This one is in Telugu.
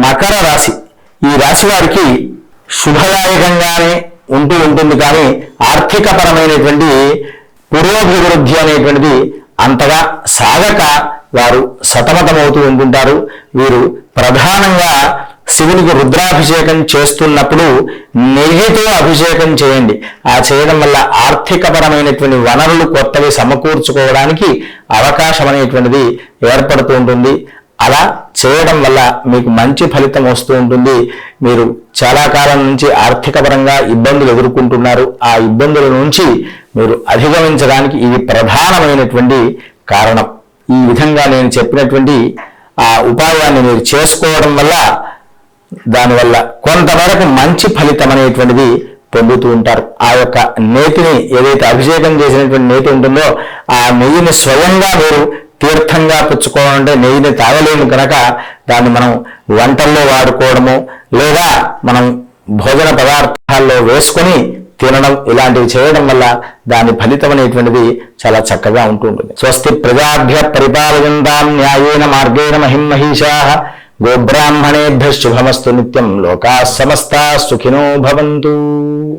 మకర రాశి. ఈ రాశి వారికి శుభదాయకంగానే ఉంటుంది, కానీ ఆర్థిక పరమైనటువంటి పురోభివృద్ధి అనేటువంటిది అంతగా సాగక వారు సతమతమవుతూ ఉంటుంటారు. వీరు ప్రధానంగా శివునికి రుద్రాభిషేకం చేస్తున్నప్పుడు నెయ్యితో అభిషేకం చేయండి. ఆ చేయడం వల్ల ఆర్థిక పరమైనటువంటి వనరులు కొత్తవి సమకూర్చుకోవడానికి అవకాశం అనేటువంటిది ఏర్పడుతూ ఉంటుంది. అలా చేయడం వల్ల మీకు మంచి ఫలితం వస్తూ ఉంటుంది. మీరు చాలా కాలం నుంచి ఆర్థిక పరంగా ఇబ్బందులు ఎదుర్కొంటున్నారు. ఆ ఇబ్బందుల నుంచి మీరు అధిగమించడానికి ఇది ప్రధానమైనటువంటి కారణం. ఈ విధంగా నేను చెప్పినటువంటి ఆ ఉపాయాన్ని మీరు చేసుకోవడం వల్ల దానివల్ల కొంతవరకు మంచి ఫలితం అనేటువంటిది పొందుతూ ఉంటారు. ఆ యొక్క నేతిని, ఏదైతే అభిషేకం చేసినటువంటి నేతి ఉంటుందో ఆ నెయ్యిని స్వయంగా మీరు తీర్థంగా పుచ్చుకోవాలంటే నెయ్యిని తాగలేము కనుక దాన్ని మనం వంటల్లో వాడుకోవడము, లేదా మనం భోజన పదార్థాల్లో వేసుకొని తినడం, ఇలాంటివి చేయడం వల్ల దాని ఫలితం అనేటువంటిది చాలా చక్కగా ఉంటుంది. స్వస్తి ప్రజాభ్య పరిపాలయంతాం న్యాయేన మార్గేణ మహిమహీషాః గోబ్రాహ్మణేభ్యః శుభమస్తు నిత్యం. లోకాః సమస్తాః సుఖినో భవంతు.